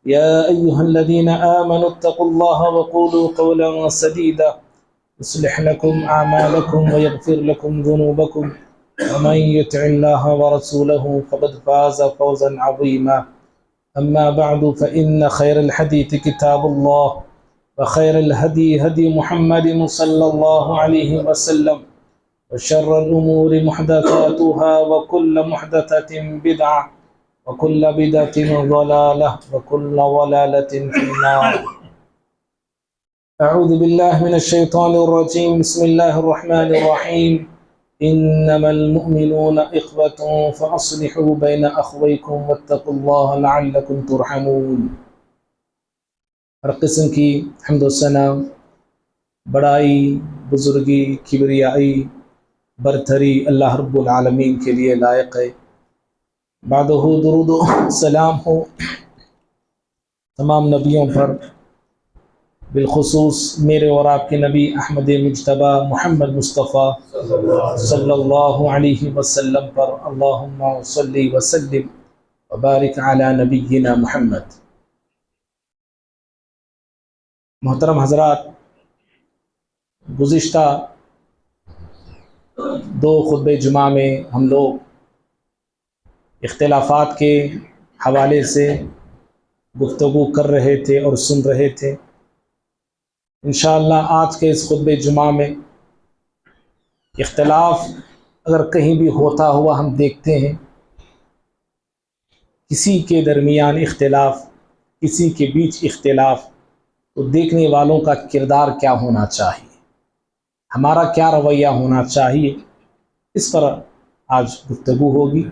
يا أيها الذين آمنوا اتقوا الله وقولوا قولا سديدا يصلح لكم أعمالكم ويغفر لكم ذنوبكم ومن يطع الله ورسوله فقد فاز فوزا عظيما. أما بعد فإن خير الحديث كتاب الله وخير الهدي هدي محمد صلى الله عليه وسلم وشر الأمور محدثاتها وكل محدثة بدعة وكل بدعة ضلالة وكل ضلالة في النار. أعوذ بالله من الشيطان الرجيم. بسم الله الرحمن الرحيم. إنما المؤمنون إخوة فأصلحوا بين أخويكم واتقوا الله لعلكم ترحمون. ہر قسم کی حمد و ثنا، بڑائی، بزرگی، کبریائی، برتری اللہ رب العالمین کے لیے لائق ہے۔ بعدہ درود و سلام ہو تمام نبیوں پر، بالخصوص میرے اور آپ کے نبی احمد مجتبی محمد مصطفیٰ صلی اللہ علیہ وسلم پر۔ اللہم صلی وسلم وبارک علی نبینا محمد۔ محترم حضرات، گزشتہ دو خطبہ جمعہ میں ہم لوگ اختلافات کے حوالے سے گفتگو کر رہے تھے اور سن رہے تھے۔ انشاءاللہ آج کے اس خطبہ جمعہ میں اختلاف اگر کہیں بھی ہوتا ہوا ہم دیکھتے ہیں، کسی کے درمیان اختلاف، کسی کے بیچ اختلاف، تو دیکھنے والوں کا کردار کیا ہونا چاہیے، ہمارا کیا رویہ ہونا چاہیے، اس پر آج گفتگو ہوگی۔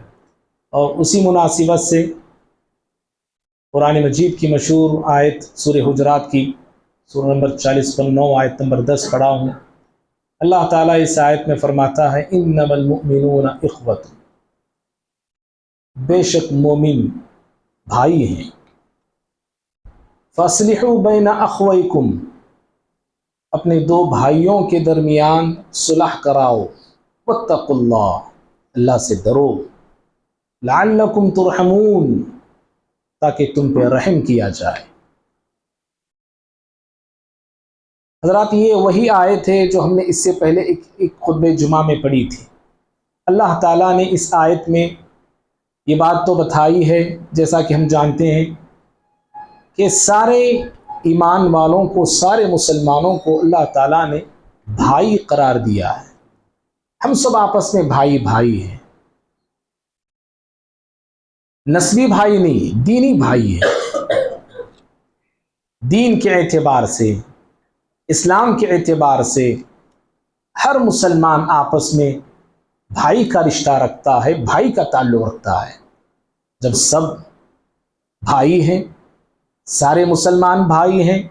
اور اسی مناسبت سے قرآن مجید کی مشہور آیت سورہ حجرات کی سورہ نمبر 40 پر 9 آیت نمبر 10 پڑھا ہوں۔ اللہ تعالیٰ اس آیت میں فرماتا ہے انما المؤمنون اخوۃ، بے شک مومن بھائی ہیں۔ فاصلحوا بین اخویکم، اپنے دو بھائیوں کے درمیان صلح کراؤ۔ واتقوا اللہ، اللہ سے ڈرو۔ لعلکم ترحمون، تاکہ تم پہ رحم کیا جائے۔ حضرات، یہ وہی آیت ہے جو ہم نے اس سے پہلے ایک خطبہ جمعہ میں پڑھی تھی۔ اللہ تعالیٰ نے اس آیت میں یہ بات تو بتائی ہے، جیسا کہ ہم جانتے ہیں کہ سارے ایمان والوں کو، سارے مسلمانوں کو اللہ تعالیٰ نے بھائی قرار دیا ہے۔ ہم سب آپس میں بھائی بھائی ہیں، نسبی بھائی نہیں، دینی بھائی ہیں۔ دین کے اعتبار سے، اسلام کے اعتبار سے ہر مسلمان آپس میں بھائی کا رشتہ رکھتا ہے، بھائی کا تعلق رکھتا ہے۔ جب سب بھائی ہیں، سارے مسلمان بھائی ہیں،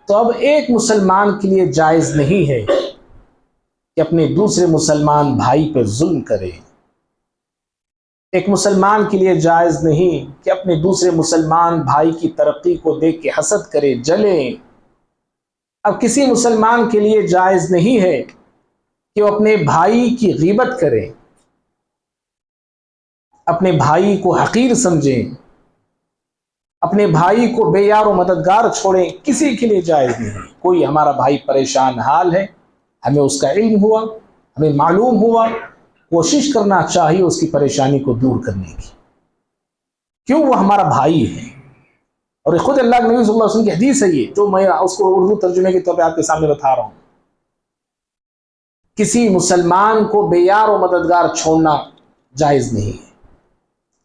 تو اب ایک مسلمان کے لیے جائز نہیں ہے کہ اپنے دوسرے مسلمان بھائی پہ ظلم کرے۔ ایک مسلمان کے لیے جائز نہیں کہ اپنے دوسرے مسلمان بھائی کی ترقی کو دیکھ کے حسد کرے، جلے۔ اب کسی مسلمان کے لیے جائز نہیں ہے کہ وہ اپنے بھائی کی غیبت کرے، اپنے بھائی کو حقیر سمجھیں، اپنے بھائی کو بے یار و مددگار چھوڑیں۔ کسی کے لیے جائز نہیں۔ کوئی ہمارا بھائی پریشان حال ہے، ہمیں اس کا علم ہوا، ہمیں معلوم ہوا، کوشش کرنا چاہیے اس کی پریشانی کو دور کرنے کی، کیوں؟ وہ ہمارا بھائی ہے۔ اور یہ خود اللہ کے نبی صلی اللہ علیہ وسلم کی حدیث ہے، یہ جو میں اس کو اردو ترجمے کے طور پہ آپ کے سامنے بتا رہا ہوں۔ کسی مسلمان کو بے یار و مددگار چھوڑنا جائز نہیں ہے۔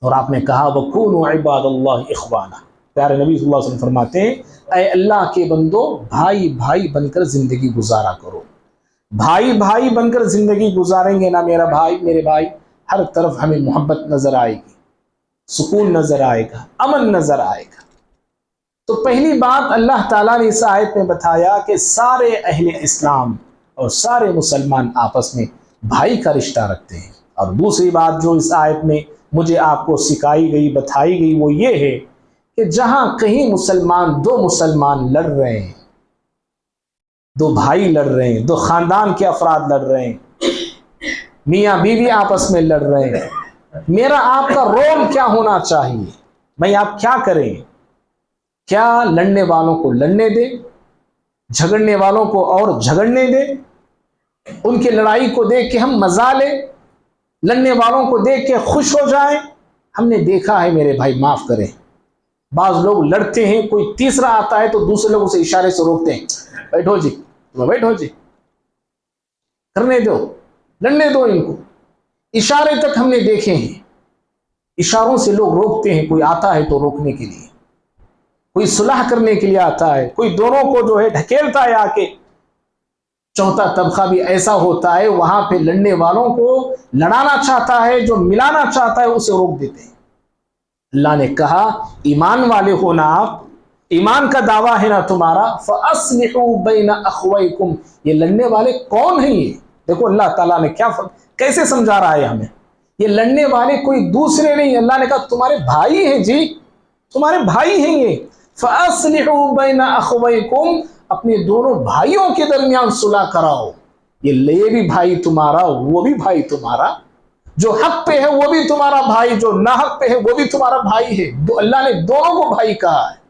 اور آپ نے کہا وَكُونُوا عِبَادَ اللَّهِ إِخْوَانًا، پیارے نبی صلی اللہ علیہ وسلم فرماتے ہیں اے اللہ کے بندو، بھائی بھائی بن کر زندگی گزارا کرو۔ بھائی بھائی بن کر زندگی گزاریں گے نا میرا بھائی، میرے بھائی، ہر طرف ہمیں محبت نظر آئے گی، سکون نظر آئے گا، امن نظر آئے گا۔ تو پہلی بات اللہ تعالیٰ نے اس آیت میں بتایا کہ سارے اہل اسلام اور سارے مسلمان آپس میں بھائی کا رشتہ رکھتے ہیں۔ اور دوسری بات جو اس آیت میں مجھے آپ کو سکھائی گئی، بتائی گئی، وہ یہ ہے کہ جہاں کہیں دو مسلمان لڑ رہے ہیں، دو بھائی لڑ رہے ہیں، دو خاندان کے افراد لڑ رہے ہیں، میاں بیوی آپس میں لڑ رہے ہیں، میرا آپ کا رول کیا ہونا چاہیے؟ بھائی آپ کیا کریں؟ کیا لڑنے والوں کو لڑنے دیں، جھگڑنے والوں کو اور جھگڑنے دیں، ان کی لڑائی کو دیکھ کے ہم مزہ لیں، لڑنے والوں کو دیکھ کے خوش ہو جائیں؟ ہم نے دیکھا ہے میرے بھائی، معاف کریں، بعض لوگ لڑتے ہیں، کوئی تیسرا آتا ہے تو دوسرے لوگ اسے اشارے سے روکتے ہیں، بیٹھو جی، بیٹھو جی، کرنے دو، لڑنے دو ان کو۔ اشارے تک ہم نے دیکھے ہیں، اشاروں سے لوگ روکتے ہیں، کوئی آتا ہے تو روکنے کے لیے، کوئی صلح کرنے کے لیے آتا ہے، کوئی دونوں کو جو ہے ڈھکیلتا ہے آ کے۔ چوتھا طبقہ بھی ایسا ہوتا ہے، وہاں پہ لڑنے والوں کو لڑانا چاہتا ہے، جو ملانا چاہتا ہے اسے روک دیتے ہیں۔ اللہ نے کہا ایمان والے ہو نا آپ، ایمان کا دعویٰ ہے نا تمہارا، فَأَصْلِحُوا بَيْنَ أَخْوَيْكُمْ، یہ لڑنے والے کون ہیں؟ یہ دیکھو اللہ تعالیٰ نے کیسے سمجھا رہا ہے ہمیں، یہ لڑنے والے کوئی دوسرے نہیں، اللہ نے کہا تمہارے بھائی ہیں جی، تمہارے بھائی ہیں یہ۔ فَأَصْلِحُوا بَيْنَ أَخْوَيْكُمْ، اپنے دونوں بھائیوں کے درمیان صلح کراؤ۔ یہ بھی بھائی تمہارا، وہ بھی بھائی تمہارا، جو حق پہ ہے وہ بھی تمہارا بھائی، جو نہ حق پہ ہے وہ بھی تمہارا بھائی ہے۔ اللہ نے دونوں کو بھائی کہا ہے،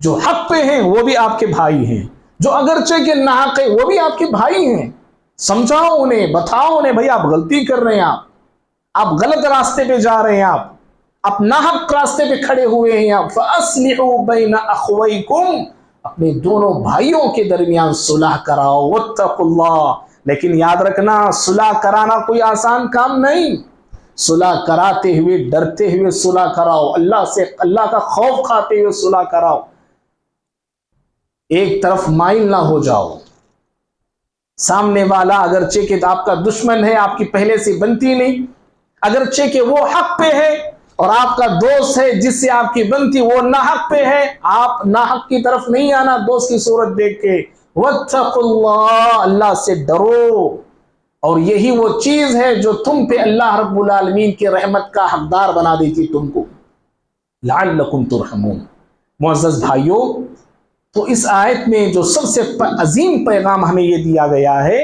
جو حق پہ ہیں وہ بھی آپ کے بھائی ہیں، جو اگرچہ کہ نہ حق ہے وہ بھی آپ کے بھائی ہیں۔ سمجھاؤ انہیں، بتاؤ انہیں، بھائی آپ غلطی کر رہے ہیں، آپ غلط راستے پہ جا رہے ہیں، آپ ناحق راستے پہ کھڑے ہوئے ہیں۔ آپ فَأَصْلِحُوا بَيْنَ أَخْوَيْكُمْ، اپنے دونوں بھائیوں کے درمیان صلح کراؤ۔ وَاتَّقُوا اللَّهَ، لیکن یاد رکھنا صلح کرانا کوئی آسان کام نہیں، صلح کراتے ہوئے ڈرتے ہوئے صلح کراؤ، اللہ سے، اللہ کا خوف کھاتے ہوئے صلح کراؤ، ایک طرف مائل نہ ہو جاؤ۔ سامنے والا اگرچہ کہ آپ کا دشمن ہے، آپ کی پہلے سے بنتی نہیں، اگرچہ کہ وہ حق پہ ہے، اور آپ کا دوست ہے جس سے آپ کی بنتی وہ ناحق پہ ہے، آپ ناحق کی طرف نہیں آنا دوست کی صورت دیکھ کے۔ وَاتَّقُوا اللَّهَ، اللہ سے ڈرو، اور یہی وہ چیز ہے جو تم پہ اللہ رب العالمین کی رحمت کا حقدار بنا دیتی تم کو، لعلکم ترحمون۔ معزز بھائیوں، تو اس آیت میں جو سب سے عظیم پیغام ہمیں یہ دیا گیا ہے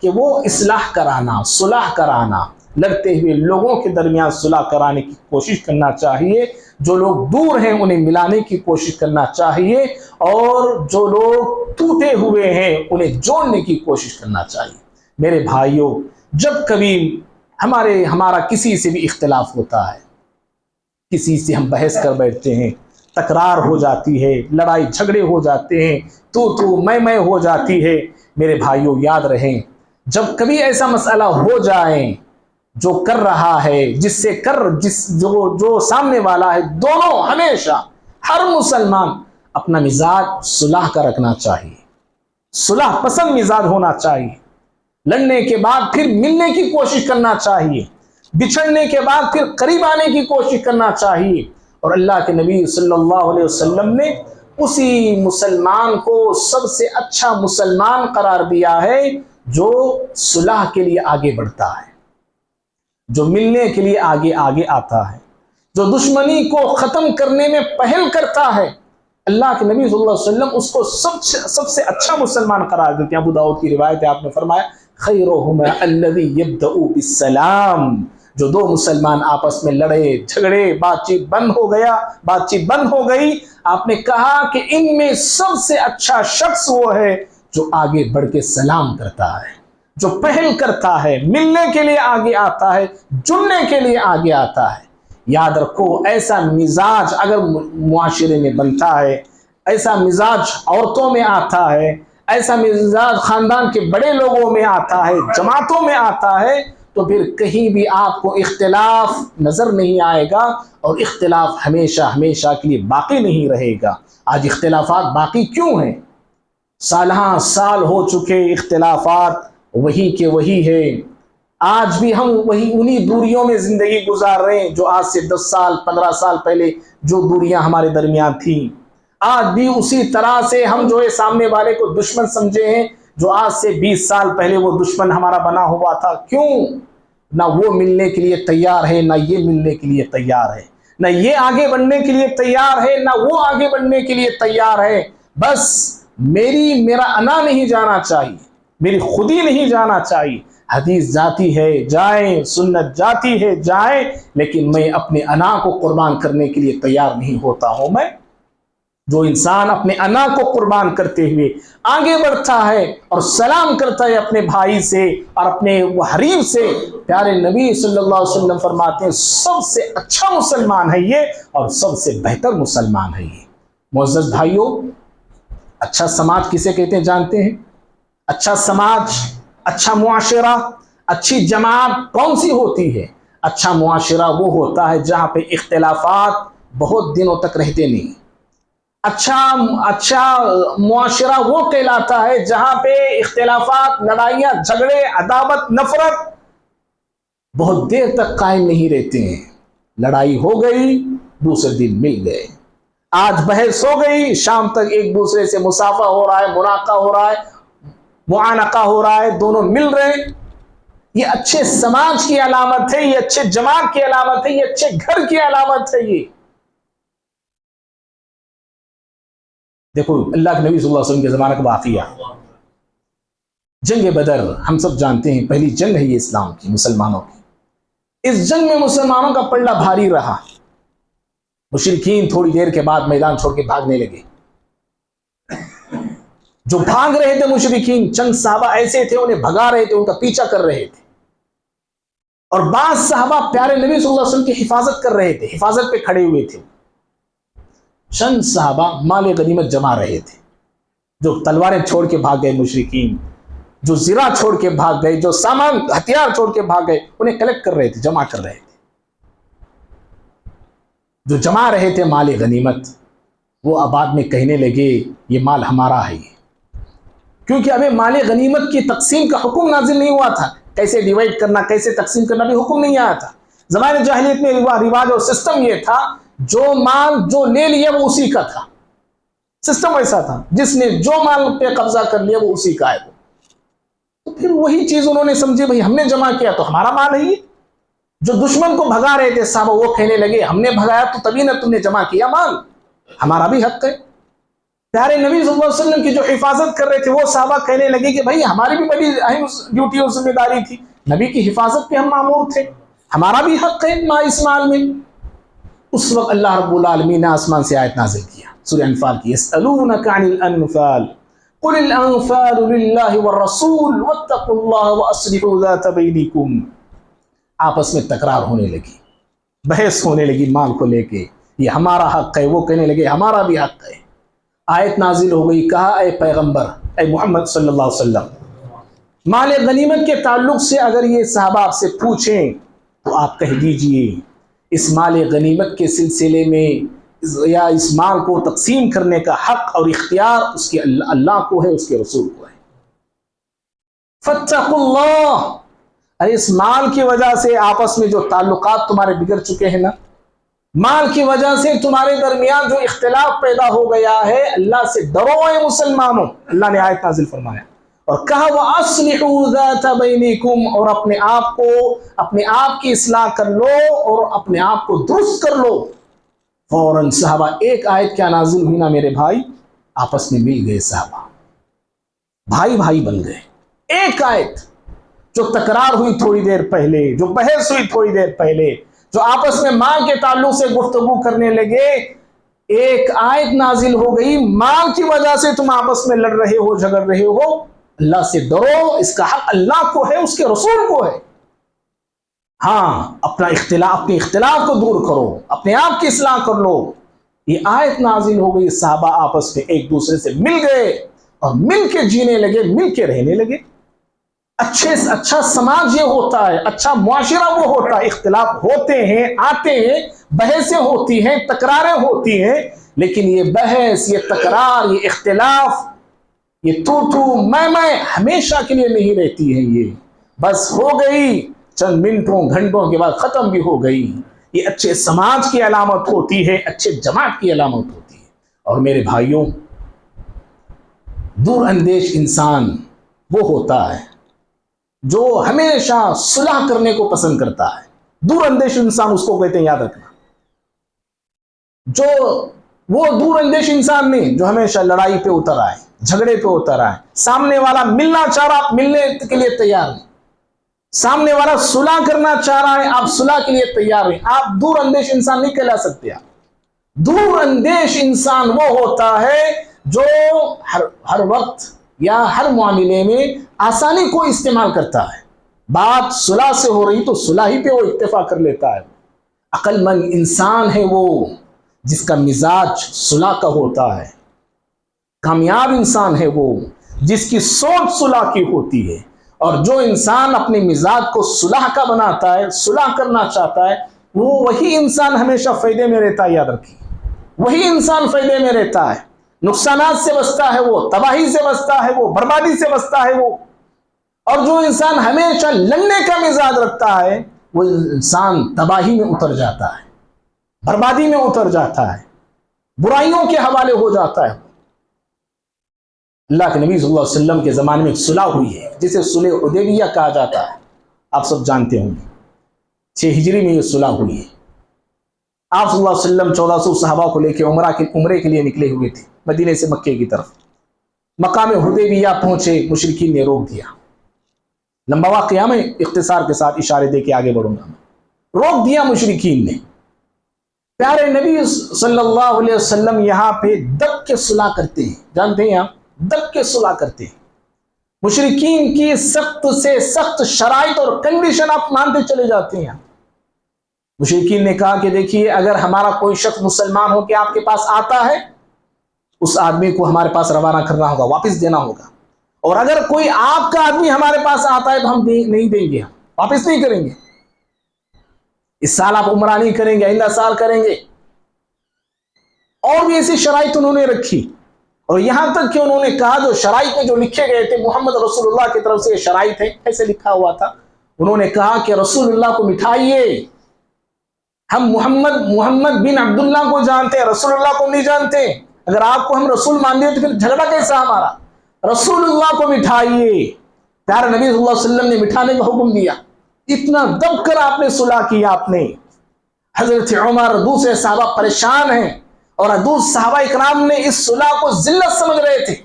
کہ وہ اصلاح کرانا، صلح کرانا، لڑتے ہوئے لوگوں کے درمیان صلح کرانے کی کوشش کرنا چاہیے، جو لوگ دور ہیں انہیں ملانے کی کوشش کرنا چاہیے، اور جو لوگ ٹوٹے ہوئے ہیں انہیں جوڑنے کی کوشش کرنا چاہیے۔ میرے بھائیوں، جب کبھی ہمارا کسی سے بھی اختلاف ہوتا ہے، کسی سے ہم بحث کر بیٹھتے ہیں، تکرار ہو جاتی ہے، لڑائی جھگڑے ہو جاتے ہیں، تو میں ہو جاتی ہے، میرے بھائیوں یاد رہیں، جب کبھی ایسا مسئلہ ہو جائے، جو کر رہا ہے، جو سامنے والا ہے، دونوں ہمیشہ ہر مسلمان اپنا مزاج صلح کا رکھنا چاہیے، صلح پسند مزاج ہونا چاہیے، لڑنے کے بعد پھر ملنے کی کوشش کرنا چاہیے، بچھڑنے کے بعد پھر قریب آنے کی کوشش کرنا چاہیے۔ اور اللہ کے نبی صلی اللہ علیہ وسلم نے اسی مسلمان کو سب سے اچھا مسلمان قرار دیا ہے جو صلح کے لیے آگے بڑھتا ہے، جو ملنے کے لیے آگے آتا ہے، جو دشمنی کو ختم کرنے میں پہل کرتا ہے۔ اللہ کے نبی صلی اللہ علیہ وسلم اس کو سب سے اچھا مسلمان قرار دیتے ہیں۔ ابو داؤد کی روایت ہے، آپ نے فرمایا خیرہما الذی یبدأ بالسلام، جو دو مسلمان آپس میں لڑے جھگڑے، بات چیت بند ہو گئی، آپ نے کہا کہ ان میں سب سے اچھا شخص وہ ہے جو آگے بڑھ کے سلام کرتا ہے، جو پہل کرتا ہے، ملنے کے لیے آگے آتا ہے، جڑنے کے لیے آگے آتا ہے۔ یاد رکھو، ایسا مزاج اگر معاشرے میں بنتا ہے، ایسا مزاج عورتوں میں آتا ہے، ایسا مزاج خاندان کے بڑے لوگوں میں آتا ہے، جماعتوں میں آتا ہے، تو پھر کہیں بھی آپ کو اختلاف نظر نہیں آئے گا، اور اختلاف ہمیشہ کے لیے باقی نہیں رہے گا۔ آج اختلافات باقی کیوں ہیں؟ سالہ سال ہو چکے اختلافات وہی کے وہی ہے، آج بھی ہم انہی دوریوں میں زندگی گزار رہے ہیں جو آج سے 10 سال 15 سال پہلے جو دوریاں ہمارے درمیان تھیں، آج بھی اسی طرح سے ہم جو ہے سامنے والے کو دشمن سمجھے ہیں جو آج سے 20 سال پہلے وہ دشمن ہمارا بنا ہوا تھا۔ کیوں؟ نہ وہ ملنے کے لیے تیار ہے، نہ یہ ملنے کے لیے تیار ہے، نہ یہ آگے بڑھنے کے لیے تیار ہے، نہ وہ آگے بڑھنے کے لیے تیار ہے۔ بس میرا انا نہیں جانا چاہیے، میری خودی نہیں جانا چاہیے، حدیث جاتی ہے جائیں، سنت جاتی ہے جائیں، لیکن میں اپنے انا کو قربان کرنے کے لیے تیار نہیں ہوتا ہوں۔ میں جو انسان اپنے انا کو قربان کرتے ہوئے آگے بڑھتا ہے اور سلام کرتا ہے اپنے بھائی سے اور اپنے حریف سے، پیارے نبی صلی اللہ علیہ وسلم فرماتے ہیں سب سے اچھا مسلمان ہے یہ اور سب سے بہتر مسلمان ہے یہ۔ معزز بھائیوں، اچھا سماج کسے کہتے ہیں جانتے ہیں؟ اچھا سماج، اچھا معاشرہ، اچھی جماعت کون سی ہوتی ہے؟ اچھا معاشرہ وہ ہوتا ہے جہاں پہ اختلافات بہت دنوں تک رہتے نہیں۔ اچھا معاشرہ وہ کہلاتا ہے جہاں پہ اختلافات، لڑائیاں، جھگڑے، عداوت، نفرت بہت دیر تک قائم نہیں رہتے ہیں۔ لڑائی ہو گئی، دوسرے دن مل گئے، آج بحث ہو گئی، شام تک ایک دوسرے سے مصافحہ ہو رہا ہے، مناقہ ہو رہا ہے، معانقہ ہو رہا ہے، دونوں مل رہے ہیں۔ یہ اچھے سماج کی علامت ہے، یہ اچھے جماعت کی علامت ہے، یہ اچھے گھر کی علامت ہے۔ یہ دیکھو اللہ کے نبی صلی اللہ علیہ وسلم کے زمانہ کا واقعہ، جنگ بدر ہم سب جانتے ہیں، پہلی جنگ ہے یہ اسلام کی، مسلمانوں کی۔ اس جنگ میں مسلمانوں کا پلڑا بھاری رہا، مشرکین تھوڑی دیر کے بعد میدان چھوڑ کے بھاگنے لگے۔ جو بھاگ رہے تھے مشرکین، چند صحابہ ایسے تھے انہیں بھگا رہے تھے، ان کا پیچھا کر رہے تھے، اور بعض صحابہ پیارے نبی صلی اللہ علیہ وسلم کی حفاظت کر رہے تھے، حفاظت پہ کھڑے ہوئے تھے۔ چند صحابہ مال غنیمت جما رہے تھے، جو تلواریں چھوڑ کے بھاگ گئے مشرکین، جو زرہ چھوڑ کے بھاگ گئے، جو سامان ہتھیار چھوڑ کے بھاگ گئے، انہیں کلیکٹ کر رہے تھے، جمع کر رہے تھے۔ جو جما رہے تھے مال غنیمت، وہ اب بعد میں کہنے لگے یہ مال ہمارا ہے، کیونکہ ابھی مال غنیمت کی تقسیم کا حکم نازل نہیں ہوا تھا، کیسے ڈیوائیڈ کرنا، کیسے تقسیم کرنا بھی حکم نہیں آیا تھا۔ زمانے جاہلیت میں رواج اور سسٹم یہ تھا، جو مال جو لے لیا وہ اسی کا تھا، سسٹم ایسا تھا، جس نے جو مال پہ قبضہ کر لیا وہ اسی کا ہے۔ تو پھر وہی چیز انہوں نے سمجھی، بھئی ہم نے جمع کیا تو ہمارا مال ہے یہ۔ جو دشمن کو بھگا رہے تھے صحابہ، وہ کہنے لگے ہم نے بھگایا تو تبھی نہ تم نے جمع کیا مال، ہمارا بھی حق ہے۔ پیارے نبی صلی اللہ علیہ وسلم کی جو حفاظت کر رہے تھے وہ صحابہ کہنے لگے کہ بھائی ہماری بھی بڑی اہم ڈیوٹی اور ذمہ داری تھی، نبی کی حفاظت پہ ہم مامور تھے، ہمارا بھی حق ہے اس مال میں۔ اس وقت اللہ رب العالمین نے آسمان سے آیت نازل کیا، سورہ انفال کی، یسألونک عن الانفال قل الانفال للہ والرسول واتقوا اللہ واصلحوا ذات بینکم۔ آپس میں تکرار ہونے لگی، بحث ہونے لگی مال کو لے کے، یہ ہمارا حق ہے، وہ کہنے لگے ہمارا بھی حق ہے۔ آیت نازل ہو گئی، کہا اے پیغمبر، اے محمد صلی اللہ علیہ وسلم، مال غنیمت کے تعلق سے اگر یہ صحابہ آپ سے پوچھیں تو آپ کہہ دیجئے اس مال غنیمت کے سلسلے میں یا اس مال کو تقسیم کرنے کا حق اور اختیار اس کے اللہ کو ہے، اس کے رسول کو ہے۔ فاتقوا اللہ، اس مال کی وجہ سے آپس میں جو تعلقات تمہارے بگڑ چکے ہیں نا، مال کی وجہ سے تمہارے درمیان جو اختلاف پیدا ہو گیا ہے، اللہ سے ڈرو اے مسلمانوں۔ اللہ نے آیت نازل فرمایا اور کہا وَأَصْلِحُوا ذَاتَ بَيْنِكُمْ، اور اپنے آپ کی اصلاح کر لو اور اپنے آپ کو درست کر لو۔ فوراً صحابہ، ایک آیت کیا نازل ہوئی نا میرے بھائی، آپس میں مل گئے صحابہ، بھائی بھائی بن گئے۔ ایک آیت جو تکرار ہوئی تھوڑی دیر پہلے، جو بحث ہوئی تھوڑی دیر پہلے، جو آپس میں مال کے تعلق سے گفتگو کرنے لگے، ایک آیت نازل ہو گئی، مال کی وجہ سے تم آپس میں لڑ رہے ہو، جھگڑ رہے ہو، اللہ سے ڈرو، اس کا حق اللہ کو ہے، اس کے رسول کو ہے۔ ہاں، اپنے اختلاف کو دور کرو، اپنے آپ کی اصلاح کر لو۔ یہ آیت نازل ہو گئی، صحابہ آپس میں ایک دوسرے سے مل گئے اور مل کے جینے لگے، مل کے رہنے لگے۔ اچھا سماج یہ ہوتا ہے، اچھا معاشرہ وہ ہوتا ہے، اختلاف ہوتے ہیں، آتے ہیں، بحثیں ہوتی ہیں، تکراریں ہوتی ہیں، لیکن یہ بحث، یہ تکرار، یہ اختلاف، یہ تو میں ہمیشہ کے لیے نہیں رہتی ہے، یہ بس ہو گئی، چند منٹوں گھنٹوں کے بعد ختم بھی ہو گئی۔ یہ اچھے سماج کی علامت ہوتی ہے، اچھے جماعت کی علامت ہوتی ہے۔ اور میرے بھائیوں، دور اندیش انسان وہ ہوتا ہے جو ہمیشہ صلح کرنے کو پسند کرتا ہے۔ دور اندیش انسان اس کو کہتے ہیں، یاد رکھنا، وہ دور اندیش انسان نہیں جو ہمیشہ لڑائی پہ اتر آئے، جھگڑے پہ اتر آئے، سامنے والا ملنا چاہ رہا، ملنے کے لیے تیار نہیں۔ سامنے والا صلح کرنا چاہ رہا ہے، آپ صلح کے لیے تیار ہیں، آپ دور اندیش انسان نہیں کہلا سکتے۔ آپ دور اندیش انسان وہ ہوتا ہے جو ہر وقت یا ہر معاملے میں آسانی کو استعمال کرتا ہے۔ بات صلح سے ہو رہی تو صلح ہی پہ وہ اکتفا کر لیتا ہے۔ عقل مند انسان ہے وہ جس کا مزاج صلح کا ہوتا ہے۔ کامیاب انسان ہے وہ جس کی سوچ صلح کی ہوتی ہے۔ اور جو انسان اپنے مزاج کو صلح کا بناتا ہے، صلح کرنا چاہتا ہے، وہی انسان ہمیشہ فائدے میں رہتا ہے۔ یاد رکھیے، وہی انسان فائدے میں رہتا ہے، نقصانات سے بچتا ہے، وہ تباہی سے بچتا ہے، وہ بربادی سے بچتا ہے وہ۔ اور جو انسان ہمیشہ لڑنے کا مزاج رکھتا ہے وہ انسان تباہی میں اتر جاتا ہے، بربادی میں اتر جاتا ہے، برائیوں کے حوالے ہو جاتا ہے۔ اللہ کے نبی صلی اللہ علیہ وسلم کے زمانے میں ایک صلح ہوئی ہے جسے صلح حدیبیہ کہا جاتا ہے، آپ سب جانتے ہوں گے۔ 6 ہجری میں یہ صلح ہوئی ہے۔ آپ صلی اللہ علیہ وسلم 1400 صحابہ کو لے کے عمرے کے لیے نکلے ہوئے تھے مدینے سے مکے کی طرف۔ مقام حدیبیہ پہنچے، مشرکین نے روک دیا۔ لمبا واقعہ میں اختصار کے ساتھ اشارے دے کے آگے بڑھوں گا۔ روک دیا مشرکین نے۔ پیارے نبی صلی اللہ علیہ وسلم یہاں پہ دب کے صلح کرتے ہیں، جانتے ہیں آپ، دب کے صلح کرتے ہیں۔ مشرکین کی سخت سے سخت شرائط اور کنڈیشن آپ مانتے چلے جاتے ہیں۔ مشرکین نے کہا کہ دیکھیے، اگر ہمارا کوئی شخص مسلمان ہو کے آپ کے پاس آتا ہے، اس آدمی کو ہمارے پاس روانہ کرنا ہوگا، واپس دینا ہوگا۔ اور اگر کوئی آپ کا آدمی ہمارے پاس آتا ہے تو ہم نہیں دیں گے، واپس نہیں کریں گے۔ اس سال آپ عمرہ نہیں کریں گے، آئندہ سال کریں گے۔ اور بھی ایسی شرائط انہوں نے رکھی، اور یہاں تک کہ انہوں نے کہا جو شرائط میں جو لکھے گئے تھے محمد رسول اللہ کی طرف سے یہ شرائط ہے، ایسے لکھا ہوا تھا۔ انہوں نے کہا کہ رسول اللہ کو مٹھائیے، ہم محمد بن عبداللہ کو جانتے ہیں، رسول اللہ کو نہیں جانتے۔ اگر آپ کو ہم رسول مانتے تو پھر جھگڑا کیسا ہمارا؟ رسول اللہ کو مٹھائیے۔ پیارے نبی صلی اللہ علیہ وسلم نے مٹھانے کا حکم دیا۔ اتنا دب کر آپ نے صلح کی۔ آپ نے حضرت عمر، دوسرے صحابہ پریشان ہیں، اور دوسرے صحابہ اکرام نے اس صلح کو ذلت سمجھ رہے تھے۔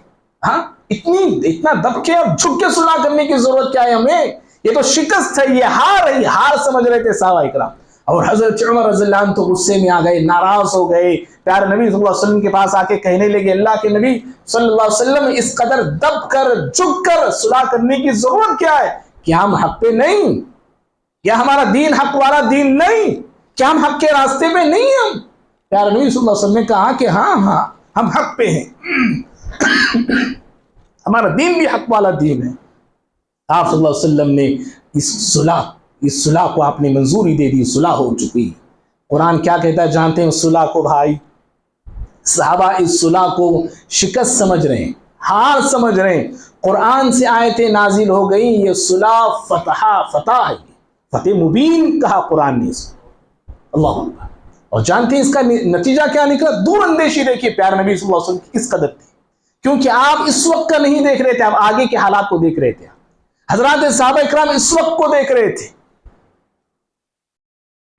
ہاں، اتنا دب کے اور جھک کے صلح کرنے کی ضرورت کیا ہے ہمیں؟ یہ تو شکست ہے، یہ ہار ہے، ہار سمجھ رہے تھے صحابہ اکرام۔ اور حضرت عمر رضی اللہ عنہ تو غصے میں آ گئے، ناراض ہو گئے۔ پیارے نبی صلی اللہ علیہ وسلم کے پاس آ کے کہنے لگے، اللہ کے نبی صلی اللہ علیہ وسلم، اس قدر دب کر جھک کر صلح کرنے کی ضرورت کیا ہے؟ کیا ہم حق پہ نہیں؟ کیا ہمارا دین حق والا دین نہیں؟ کیا ہم حق کے راستے پہ نہیں ہیں؟ پیارے نبی صلی اللہ علیہ وسلم نے کہا کہ ہاں ہم حق پہ ہیں، ہمارا دین بھی حق والا دین ہے۔ آپ صلی اللہ علیہ وسلم نے اس صلح کو آپ نے منظوری دے دی، صلح ہو چکی۔ قرآن کیا کہتا ہے جانتے ہیں صلح کو؟ بھائی، صحابہ اس صلح کو شکست سمجھ رہے ہیں، ہار سمجھ رہے ہیں۔ قرآن سے آیتیں نازل ہو گئی، یہ صلح فتح ہے، فتح مبین کہا قرآن نے اس کو۔ اللہ اکبر۔ اور جانتے ہیں اس کا نتیجہ کیا نکلا؟ دور اندیشی دیکھیے پیارے نبی صلی اللہ علیہ وسلم کی کس قدر تھی، کیونکہ آپ اس وقت کا نہیں دیکھ رہے تھے، آپ آگے کے حالات کو دیکھ رہے تھے۔ حضرات صحابہ اکرام اس وقت کو دیکھ رہے تھے۔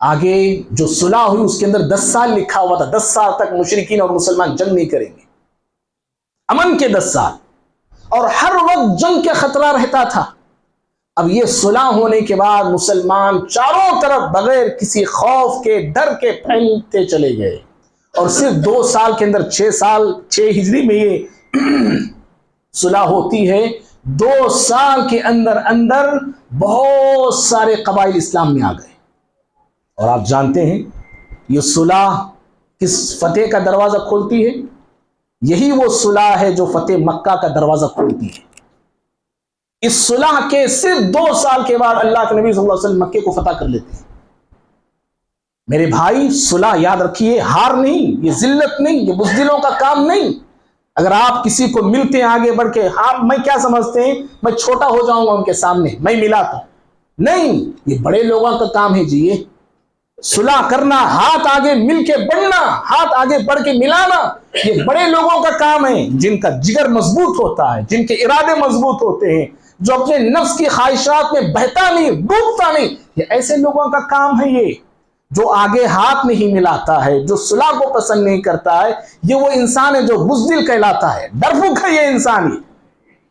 آگے جو صلح ہوئی اس کے اندر 10 سال لکھا ہوا تھا، 10 سال تک مشرکین اور مسلمان جنگ نہیں کریں گے، امن کے 10 سال، اور ہر وقت جنگ کا خطرہ رہتا تھا۔ اب یہ صلح ہونے کے بعد مسلمان چاروں طرف بغیر کسی خوف کے، ڈر کے پھیلتے چلے گئے، اور صرف 2 سال کے اندر 6 ہجری میں یہ صلح ہوتی ہے۔ 2 سال کے اندر بہت سارے قبائل اسلام میں آ گئے۔ اور آپ جانتے ہیں یہ صلح کس فتح کا دروازہ کھولتی ہے؟ یہی وہ صلح ہے جو فتح مکہ کا دروازہ کھولتی ہے۔ اس صلح کے صرف 2 سال کے بعد اللہ کے نبی صلی اللہ علیہ وسلم مکے کو فتح کر لیتے ہیں۔ میرے بھائی، صلح یاد رکھیے، ہار نہیں، یہ ذلت نہیں، یہ بزدلوں کا کام نہیں۔ اگر آپ کسی کو ملتے ہیں آگے بڑھ کے، ہاں میں کیا سمجھتے ہیں، میں چھوٹا ہو جاؤں گا ان کے سامنے، میں ملا تو نہیں، یہ بڑے لوگوں کا کام ہے جی۔ یہ صلح کرنا، ہاتھ آگے مل کے بڑھنا، ہاتھ آگے بڑھ کے ملانا، یہ بڑے لوگوں کا کام ہے، جن کا جگر مضبوط ہوتا ہے، جن کے ارادے مضبوط ہوتے ہیں، جو اپنے نفس کی خواہشات میں بہتا نہیں، ڈوبتا نہیں۔ یہ ایسے لوگوں کا کام ہے، یہ جو آگے ہاتھ نہیں ملاتا ہے، جو صلح کو پسند نہیں کرتا ہے، یہ وہ انسان ہے جو بزدل کہلاتا ہے، ڈرپوک ہے یہ انسان۔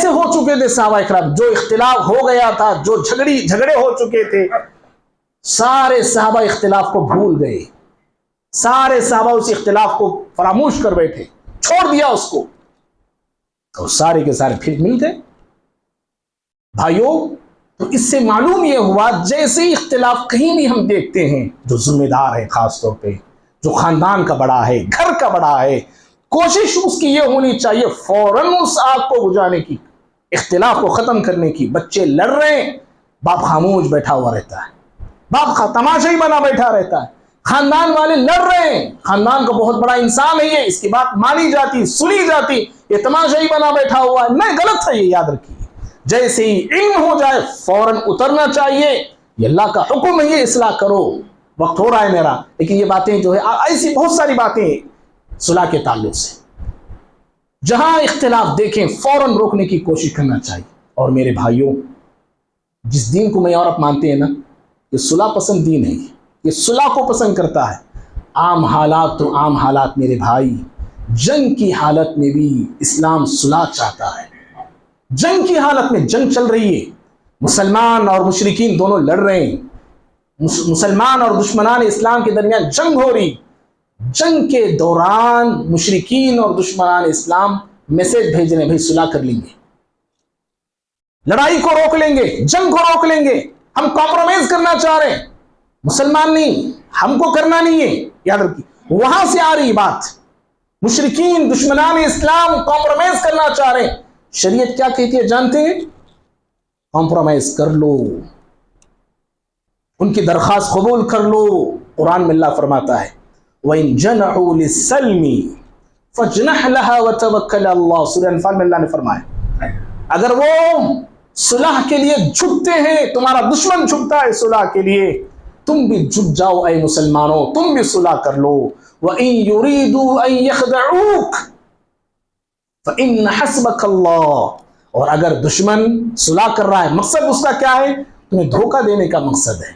جیسے ہو چکے تھے صحابہ کرام، جو اختلاف ہو گیا تھا، جو جھگڑے ہو چکے تھے، سارے صحابہ اختلاف کو بھول گئے، سارے صحابہ اس اختلاف کو فراموش کر بیٹھے، چھوڑ دیا اس کو، اور سارے کے سارے پھر مل گئے۔ بھائیوں، تو اس سے معلوم یہ ہوا جیسے ہی اختلاف کہیں بھی ہم دیکھتے ہیں، جو ذمہ دار ہے، خاص طور پہ جو خاندان کا بڑا ہے، گھر کا بڑا ہے، کوشش اس کی یہ ہونی چاہیے فوراً اس آگ کو بجھانے کی، اختلاف کو ختم کرنے کی۔ بچے لڑ رہے ہیں، باپ خاموش بیٹھا ہوا رہتا ہے، باپ تماشا ہی بنا بیٹھا رہتا ہے۔ خاندان والے لڑ رہے ہیں، خاندان کا بہت بڑا انسان ہے یہ، اس کی بات مانی جاتی، سنی جاتی، یہ تماشا ہی بنا بیٹھا ہوا ہے، نہیں، غلط ہے یہ، یاد رکھیے۔ جیسے ہی علم ہو جائے فوراً اترنا چاہیے، یہ اللہ کا حکم ہے، یہ اصلاح کرو۔ وقت ہو رہا ہے میرا، لیکن یہ باتیں جو ہے ایسی بہت ساری باتیں صلح کے تعلق سے، جہاں اختلاف دیکھیں فوراً روکنے کی کوشش کرنا چاہیے۔ اور میرے بھائیوں، جس دین کو میں اور آپ مانتے ہیں نا، یہ صلح پسند دین ہے، یہ صلح کو پسند کرتا ہے۔ عام حالات تو عام حالات میرے بھائی، جنگ کی حالت میں بھی اسلام صلح چاہتا ہے۔ جنگ کی حالت میں، جنگ چل رہی ہے، مسلمان اور مشرکین دونوں لڑ رہے ہیں، مسلمان اور دشمنان اسلام کے درمیان جنگ ہو رہی، جنگ کے دوران مشرکین اور دشمنان اسلام میسج بھیج رہے ہیں، بھائی صلح کر لیں گے، لڑائی کو روک لیں گے، جنگ کو روک لیں گے، ہم کمپرومائز کرنا چاہ رہے ہیں، مسلمان نہیں، ہم کو کرنا نہیں ہے، یاد رکھیے، وہاں سے آ رہی بات، مشرکین دشمنان اسلام کمپرومائز کرنا چاہ رہے ہیں۔ شریعت کیا کہتی ہے جانتے ہیں؟ کمپرومائز کر لو، ان کی درخواست قبول کر لو۔ قرآن میں اللہ فرماتا ہے وَإِن جَنَحُوا لِلسَّلْمِ فَاجْنَحْ لَهَا وَتَوَكَّلْ عَلَى اللَّهِ، سورہ انفال میں اللہ نے فرمایا اگر وہ صلح کے لیے جھکتے ہیں، تمہارا دشمن جھکتا ہے صلح کے لیے، تم بھی جھک جاؤ اے مسلمانوں، تم بھی صلح کر لو۔ وَإِن يُرِيدُوا أَن يَخْدَعُوكَ فَإِنَّ حَسْبَكَ اللَّهُ، اور اگر دشمن صلح کر رہا ہے، مقصد اس کا کیا ہے؟ تمہیں دھوکہ دینے کا مقصد ہے۔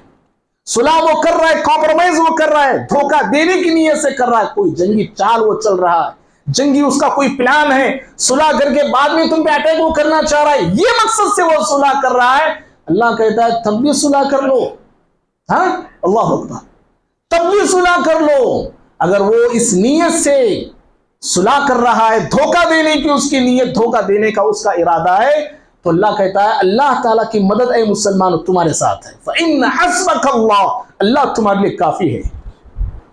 صلح وہ کر رہا ہے، کمپرومائز وہ کر رہا ہے، دھوکہ دینے کی نیت سے کر رہا ہے، کوئی جنگی چال وہ چل رہا ہے، جنگی اس کا کوئی پلان ہے، صلح کر کے بعد میں تم پہ اٹیک وہ کرنا چاہ رہا ہے، یہ مقصد سے وہ صلح کر رہا ہے۔ اللہ کہتا ہے تب بھی صلح کر لو، ہاں، اللہ اکبر، تب بھی صلح کر لو۔ اگر وہ اس نیت سے صلح کر رہا ہے، دھوکہ دینے کی اس کی نیت، دھوکہ دینے کا اس کا ارادہ ہے، تو اللہ کہتا ہے اللہ تعالیٰ کی مدد اے مسلمانوں تمہارے ساتھ ہے۔ فَإِنَّ حَسْبَكَ اللَّهُ، اللہ تمہارے لیے کافی ہے۔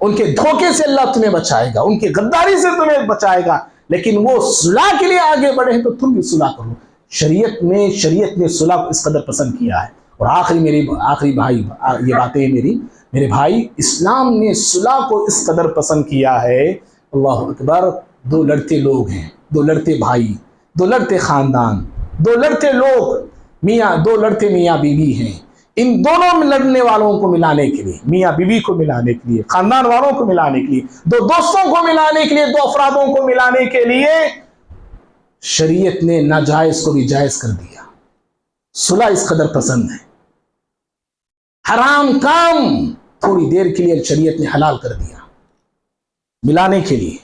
ان کے دھوکے سے اللہ تمہیں بچائے گا، ان کی غداری سے تمہیں بچائے گا، لیکن وہ صلح کے لیے آگے بڑھے ہیں تو تم بھی صلح کرو۔ شریعت نے صلح کو اس قدر پسند کیا ہے۔ اور آخری بھائی، یہ باتیں میرے بھائی، اسلام نے صلح کو اس قدر پسند کیا ہے، اللہ اکبر، دو لڑتے لوگ ہیں، دو لڑتے بھائی، دو لڑتے خاندان، دو لڑتے لوگ، دو لڑتے میاں بیوی ہیں، ان دونوں میں لڑنے والوں کو ملانے کے لیے، میاں بیوی کو ملانے کے لیے، خاندان والوں کو ملانے کے لیے، دو دوستوں کو ملانے کے لیے، دو افرادوں کو ملانے کے لیے شریعت نے ناجائز کو بھی جائز کر دیا۔ صلح اس قدر پسند ہے، حرام کام تھوڑی دیر کے لیے شریعت نے حلال کر دیا ملانے کے لیے۔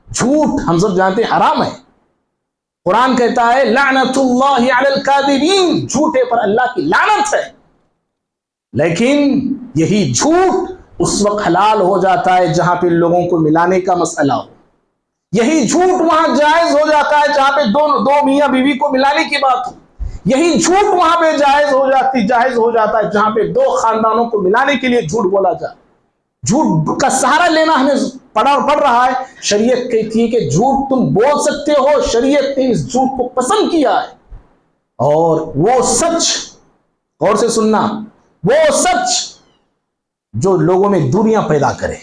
جھوٹ ہم سب جانتے ہیں حرام ہے، قرآن کہتا ہے لعنت اللہ علی الکاذبین، جھوٹے پر اللہ کی لعنت ہے، لیکن یہی جھوٹ اس وقت حلال ہو جاتا ہے جہاں پہ لوگوں کو ملانے کا مسئلہ ہو، یہی جھوٹ وہاں جائز ہو جاتا ہے جہاں پہ دو میاں بیوی کو ملانے کی بات ہو، یہی جھوٹ وہاں پہ جائز ہو جاتا ہے جہاں پہ دو خاندانوں کو ملانے کے لیے جھوٹ بولا جائے۔ جھوٹ کا سہارا لینا ہمیں پڑ رہا ہے۔ شریعت کہتی ہے کہ جھوٹ تم بول سکتے ہو، شریعت نے اس جھوٹ کو پسند کیا ہے، اور وہ سچ، غور سے سننا، وہ سچ جو لوگوں میں دوریاں پیدا کرے،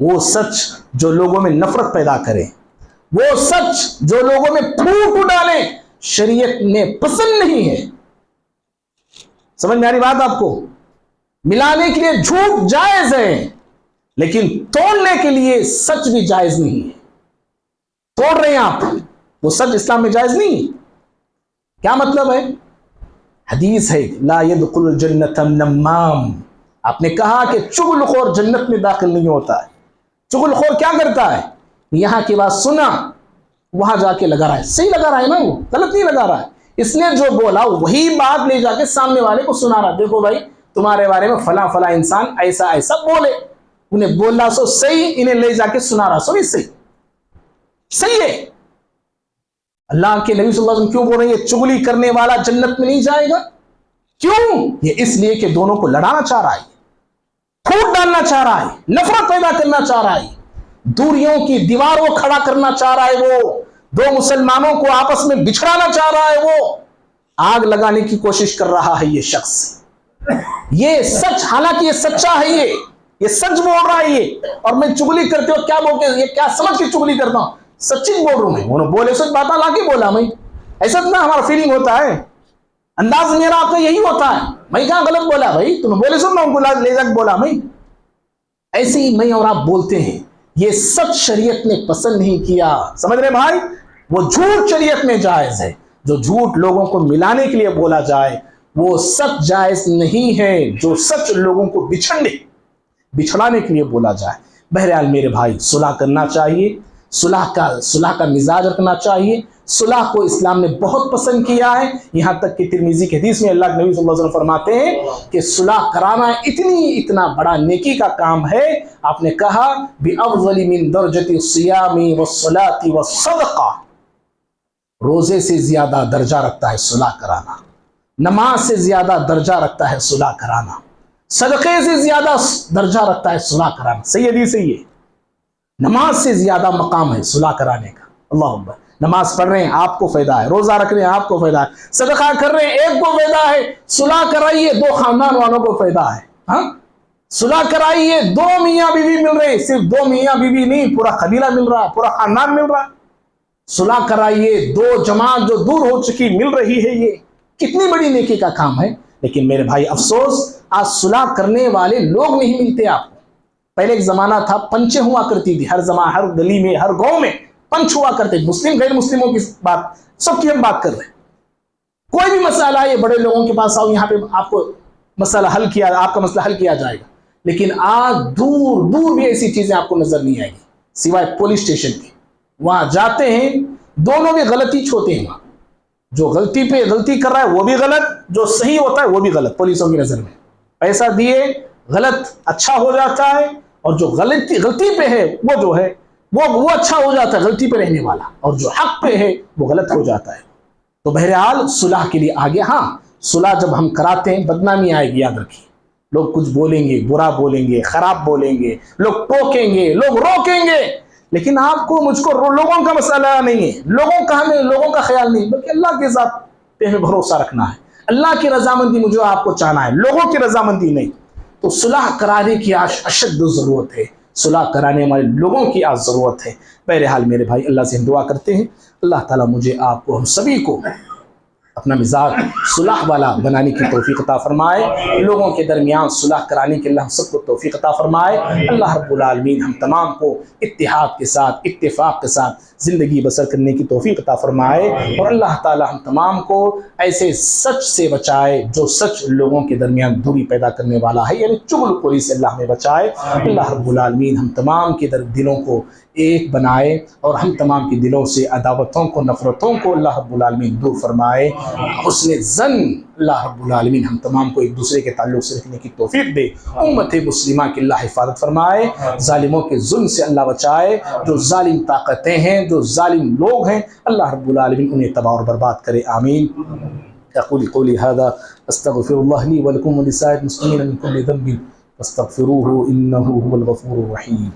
وہ سچ جو لوگوں میں نفرت پیدا کرے، وہ سچ جو لوگوں میں پھوٹ ڈالے، شریعت نے پسند نہیں ہے۔ سمجھ میں آ رہی بات آپ کو؟ ملانے کے لیے جھوٹ جائز ہے، لیکن توڑنے کے لیے سچ بھی جائز نہیں ہے۔ توڑ رہے ہیں آپ، وہ سچ اسلام میں جائز نہیں ہے۔ کیا مطلب ہے؟ حدیث ہے لا يدخل الجنت النمام، آپ نے کہا کہ چغل خور جنت میں داخل نہیں ہوتا ہے۔ چغل خور کیا کرتا ہے؟ یہاں کی بات سنا، وہاں جا کے لگا رہا ہے. صحیح لگا رہا ہے نا, وہ غلط نہیں لگا رہا ہے. اس نے جو بولا وہی بات لے جا کے سامنے والے کو سنا رہا. دیکھو بھائی تمہارے بارے میں فلاں فلاں انسان ایسا ایسا بولے, انہیں بول رہا سو صحیح, انہیں لے جا کے سنا رہا سو صحیح صحیح ہے. اللہ کے نبی صلی اللہ علیہ وسلم کیوں بول رہے ہیں یہ چغلی کرنے والا جنت میں نہیں جائے گا؟ کیوں؟ یہ اس لیے کہ دونوں کو لڑانا چاہ رہا ہے, پھوٹ ڈالنا چاہ رہا ہے, نفرت پیدا کرنا چاہ رہا ہے, دوریوں کی دیواروں کھڑا کرنا چاہ رہا ہے, وہ دو مسلمانوں کو آپس میں بچھڑانا چاہ رہا ہے, وہ آگ لگانے کی کوشش کر رہا ہے یہ شخص. یہ سچ, حالانکہ یہ سچا ہے, یہ سچ بول رہا ہے یہ, اور میں چغلی کرتے ہو کیا بولتے, یہ کیا سمجھ کے چغلی کرتا ہوں, سچی بول رہا ہوں میں. انہوں بولے سچ بات لا کے بولا میں, ایسا اتنا ہمارا فیلنگ ہوتا ہے, انداز میرا آپ کا یہی ہوتا ہے. میں کہاں غلط بولا بھائی, تم بولے سن میں ان کو لے جا کے بولا میں. ایسے ہی میں اور آپ بولتے ہیں, یہ سچ شریعت نے پسند نہیں کیا. سمجھ رہے بھائی, وہ جھوٹ شریعت میں جائز ہے. جو جھوٹ لوگوں کو ملانے کے لیے بولا جائے وہ سچ جائز نہیں ہے. جو سچ لوگوں کو بچھڑانے کے لیے بولا جائے. بہرحال میرے بھائی, صلح کرنا چاہیے, صلح کا مزاج رکھنا چاہیے. صلح کو اسلام نے بہت پسند کیا ہے, یہاں تک کہ ترمذی کی حدیث میں اللہ کے نبی صلی اللہ علیہ وسلم فرماتے ہیں کہ صلح کرانا اتنا بڑا نیکی کا کام ہے. آپ نے کہا بِأَفْضَلِ مِنْ دَرْجَةِ الصِّيَامِ وَالصَّلَاةِ وَالصَّدَقَةِ, روزے سے زیادہ درجہ رکھتا ہے صلح کرانا, نماز سے زیادہ درجہ رکھتا ہے صلح کرانا, صدقے سے زیادہ درجہ رکھتا ہے صلح کرانا. صحیح حدیث ہے یہ, نماز سے زیادہ مقام ہے صلح کرانے کا. اللہ اکبر. نماز پڑھ رہے ہیں آپ کو فائدہ ہے, روزہ رکھ رہے ہیں آپ کو فائدہ ہے, صدقہ کر رہے ہیں ایک کو فائدہ ہے, صلح کرائیے دو خاندان والوں کو فائدہ ہے. ہاں, صلح کرائیے, دو میاں بیوی مل رہے ہیں, صرف دو میاں بیوی نہیں, پورا قبیلہ مل رہا, پورا خاندان مل رہا. صلح کرائیے, دو جماعت جو دور ہو چکی مل رہی ہے. یہ کتنی بڑی نیکی کا کام ہے. لیکن میرے بھائی افسوس, آج صلح کرنے والے لوگ نہیں ملتے آپ کو. پہلے ایک زمانہ تھا, پنچیں ہوا کرتی تھی ہر گلی میں, ہر گاؤں میں پنچ ہوا کرتے. مسلم غیر مسلموں کی بات, سب کی ہم بات کر رہے ہیں. کوئی بھی مسئلہ ہے بڑے لوگوں کے پاس آؤ, یہاں پہ آپ کو مسئلہ آپ کا مسئلہ حل کیا جائے گا. لیکن آج دور دور بھی ایسی چیزیں آپ کو نظر نہیں آئے گی سوائے پولیس اسٹیشن کے. وہاں جاتے ہیں, دونوں بھی غلطی چھوتے ہیں. وہاں جو غلطی پہ غلطی کر رہا ہے وہ بھی غلط, جو صحیح ہوتا ہے وہ بھی غلط. پولیسوں کی نظر میں پیسہ دیے غلط اچھا ہو جاتا ہے, اور جو غلطی پہ ہے وہ جو ہے وہ اچھا ہو جاتا ہے غلطی پہ رہنے والا, اور جو حق پہ ہے وہ غلط ہو جاتا ہے. تو بہرحال صلح کے لیے آگے. ہاں, صلح جب ہم کراتے ہیں بدنامی آئے گی, یاد رکھیے. لوگ کچھ بولیں گے, برا بولیں گے, خراب بولیں گے, لوگ ٹوکیں گے, لوگ روکیں گے. لیکن آپ کو مجھ کو لوگوں کا مسئلہ نہیں ہے, لوگوں کا خیال نہیں, بلکہ اللہ کے ذات پہ ہمیں بھروسہ رکھنا ہے. اللہ کی رضامندی مجھے آپ کو چاہنا ہے, لوگوں کی رضامندی نہیں. تو صلح کرانے کی اشد ضرورت ہے, صلح کرانے والے لوگوں کی آج ضرورت ہے. بہرحال میرے بھائی, اللہ سے ہم دعا کرتے ہیں اللہ تعالیٰ مجھے آپ کو ہم سبھی کو اپنا مزاج صلح والا بنانے کی توفیق عطا فرمائے. لوگوں کے درمیان صلح کرانے کے اللہ ہم سب کو توفیق عطا فرمائے. اللہ رب العالمین ہم تمام کو اتحاد کے ساتھ, اتفاق کے ساتھ زندگی بسر کرنے کی توفیق عطا فرمائے. اور اللہ تعالی ہم تمام کو ایسے سچ سے بچائے جو سچ لوگوں کے درمیان دوری پیدا کرنے والا ہے, یعنی چغل خوری سے اللہ ہمیں بچائے. اللہ رب العالمین ہم تمام کے دلوں کو ایک بنائے, اور ہم تمام کے دلوں سے عداوتوں کو, نفرتوں کو اللہ رب العالمین دور فرمائے. حسن ظن اللہ رب العالمین ہم تمام کو ایک دوسرے کے تعلق سے رکھنے کی توفیق دے. امت مسلمہ کی اللہ حفاظت فرمائے, ظالموں کے ظلم سے اللہ بچائے. جو ظالم طاقتیں ہیں, جو ظالم لوگ ہیں, اللہ رب العالمین انہیں تباہ اور برباد کرے. آمین. اقول قولی هذا استغفر الله لي ولكم ولسائر المسلمين من كل ذنب فاستغفروه انه هو الغفور الرحيم.